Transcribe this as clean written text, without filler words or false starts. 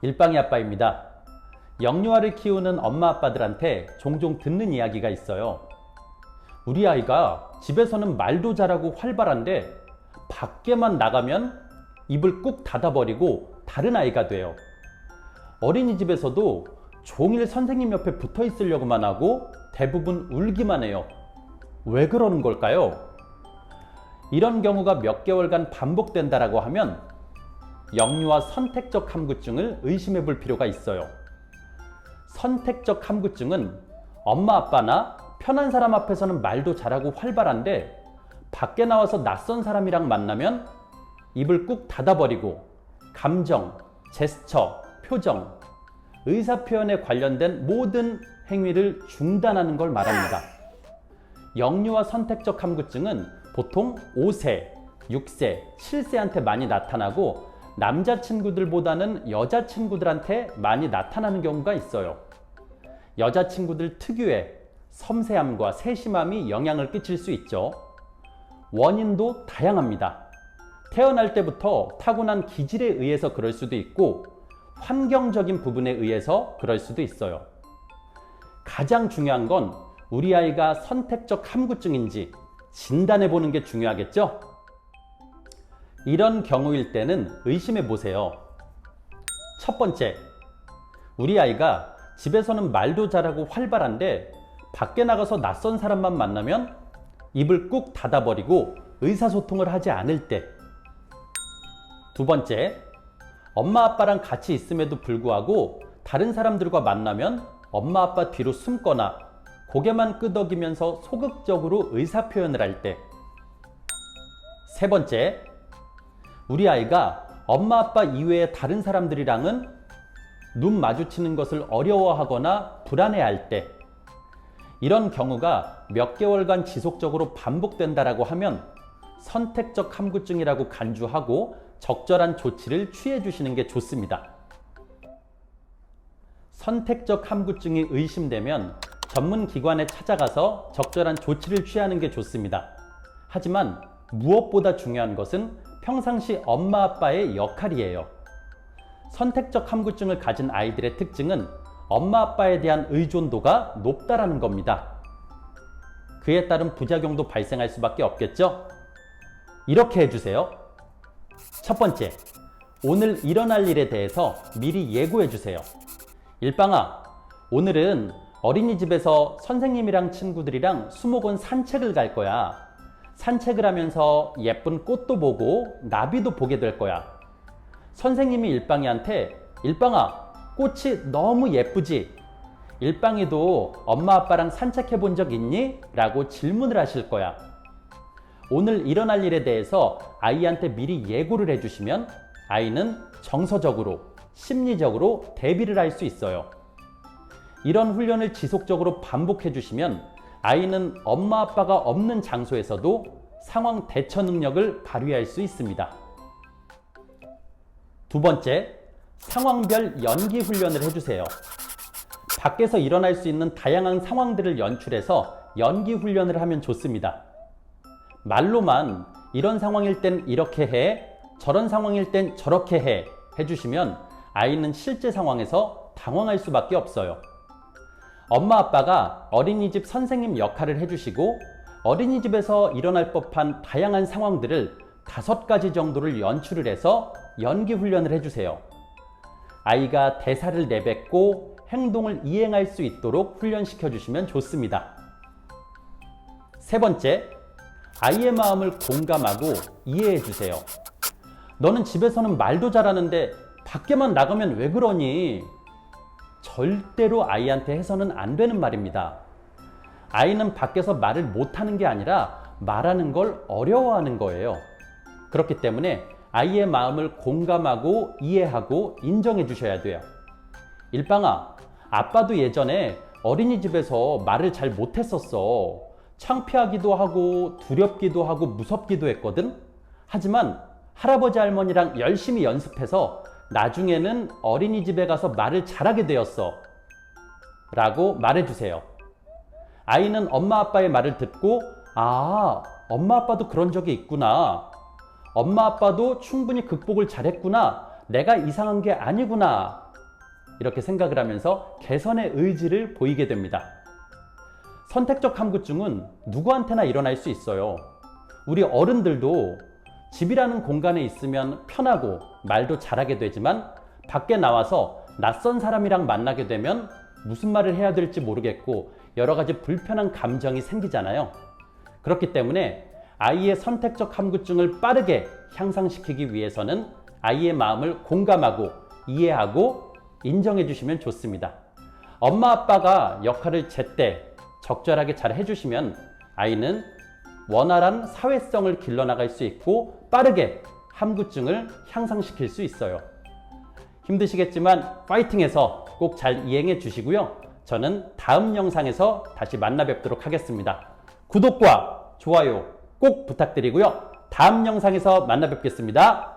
일빵이 아빠입니다. 영유아를 키우는 엄마 아빠들한테 종종 듣는 이야기가 있어요. 우리 아이가 집에서는 말도 잘하고 활발한데 밖에만 나가면 입을 꾹 닫아버리고 다른 아이가 돼요. 어린이집에서도 종일 선생님 옆에 붙어 있으려고만 하고 대부분 울기만 해요. 왜 그러는 걸까요? 이런 경우가 몇 개월간 반복된다라고 하면 영유아 선택적 함구증을 의심해 볼 필요가 있어요. 선택적 함구증은 엄마 아빠나 편한 사람 앞에서는 말도 잘하고 활발한데 밖에 나와서 낯선 사람이랑 만나면 입을 꾹 닫아버리고 감정, 제스처, 표정, 의사표현에 관련된 모든 행위를 중단하는 걸 말합니다. 영유아 선택적 함구증은 보통 5세, 6세, 7세한테 많이 나타나고 남자친구들보다는 여자친구들한테 많이 나타나는 경우가 있어요. 여자친구들 특유의 섬세함과 세심함이 영향을 끼칠 수 있죠. 원인도 다양합니다. 태어날 때부터 타고난 기질에 의해서 그럴 수도 있고 환경적인 부분에 의해서 그럴 수도 있어요. 가장 중요한 건 우리 아이가 선택적 함구증인지 진단해 보는 게 중요하겠죠? 이런 경우일 때는 의심해 보세요. 첫 번째, 우리 아이가 집에서는 말도 잘하고 활발한데 밖에 나가서 낯선 사람만 만나면 입을 꾹 닫아버리고 의사소통을 하지 않을 때. 두 번째, 엄마 아빠랑 같이 있음에도 불구하고 다른 사람들과 만나면 엄마 아빠 뒤로 숨거나 고개만 끄덕이면서 소극적으로 의사표현을 할 때. 세 번째, 우리 아이가 엄마 아빠 이외의 다른 사람들이랑은 눈 마주치는 것을 어려워하거나 불안해할 때. 이런 경우가 몇 개월간 지속적으로 반복된다라고 하면 선택적 함구증이라고 간주하고 적절한 조치를 취해 주시는 게 좋습니다. 선택적 함구증이 의심되면 전문 기관에 찾아가서 적절한 조치를 취하는 게 좋습니다. 하지만 무엇보다 중요한 것은 평상시 엄마 아빠의 역할이에요. 선택적 함구증을 가진 아이들의 특징은 엄마 아빠에 대한 의존도가 높다라는 겁니다. 그에 따른 부작용도 발생할 수밖에 없겠죠? 이렇게 해주세요. 첫 번째, 오늘 일어날 일에 대해서 미리 예고해 주세요. 일빵아, 오늘은 어린이집에서 선생님이랑 친구들이랑 수목원 산책을 갈 거야. 산책을 하면서 예쁜 꽃도 보고 나비도 보게 될 거야. 선생님이 일빵이한테 일빵아, 꽃이 너무 예쁘지? 일빵이도 엄마 아빠랑 산책해 본 적 있니? 라고 질문을 하실 거야. 오늘 일어날 일에 대해서 아이한테 미리 예고를 해주시면 아이는 정서적으로, 심리적으로 대비를 할 수 있어요. 이런 훈련을 지속적으로 반복해 주시면 아이는 엄마 아빠가 없는 장소에서도 상황 대처 능력을 발휘할 수 있습니다. 두 번째, 상황별 연기 훈련을 해주세요. 밖에서 일어날 수 있는 다양한 상황들을 연출해서 연기 훈련을 하면 좋습니다. 말로만 이런 상황일 땐 이렇게 해, 저런 상황일 땐 저렇게 해 해주시면 아이는 실제 상황에서 당황할 수밖에 없어요. 엄마 아빠가 어린이집 선생님 역할을 해주시고 어린이집에서 일어날 법한 다양한 상황들을 5가지 정도를 연출을 해서 연기 훈련을 해주세요. 아이가 대사를 내뱉고 행동을 이행할 수 있도록 훈련시켜 주시면 좋습니다. 세 번째, 아이의 마음을 공감하고 이해해 주세요. 너는 집에서는 말도 잘하는데 밖에만 나가면 왜 그러니? 절대로 아이한테 해서는 안 되는 말입니다. 아이는 밖에서 말을 못하는 게 아니라 말하는 걸 어려워하는 거예요. 그렇기 때문에 아이의 마음을 공감하고 이해하고 인정해 주셔야 돼요. 일빵아, 아빠도 예전에 어린이집에서 말을 잘 못했었어. 창피하기도 하고 두렵기도 하고 무섭기도 했거든. 하지만 할아버지 할머니랑 열심히 연습해서 나중에는 어린이집에 가서 말을 잘하게 되었어 라고 말해주세요. 아이는 엄마 아빠의 말을 듣고 아, 엄마 아빠도 그런 적이 있구나. 엄마 아빠도 충분히 극복을 잘했구나. 내가 이상한 게 아니구나 이렇게 생각을 하면서 개선의 의지를 보이게 됩니다. 선택적 함구증은 누구한테나 일어날 수 있어요. 우리 어른들도 집이라는 공간에 있으면 편하고 말도 잘하게 되지만 밖에 나와서 낯선 사람이랑 만나게 되면 무슨 말을 해야 될지 모르겠고 여러 가지 불편한 감정이 생기잖아요. 그렇기 때문에 아이의 선택적 함구증을 빠르게 향상시키기 위해서는 아이의 마음을 공감하고 이해하고 인정해 주시면 좋습니다. 엄마 아빠가 역할을 제때 적절하게 잘 해주시면 아이는 원활한 사회성을 길러나갈 수 있고 빠르게 함구증을 향상시킬 수 있어요. 힘드시겠지만 파이팅해서 꼭 잘 이행해 주시고요. 저는 다음 영상에서 다시 만나 뵙도록 하겠습니다. 구독과 좋아요 꼭 부탁드리고요. 다음 영상에서 만나 뵙겠습니다.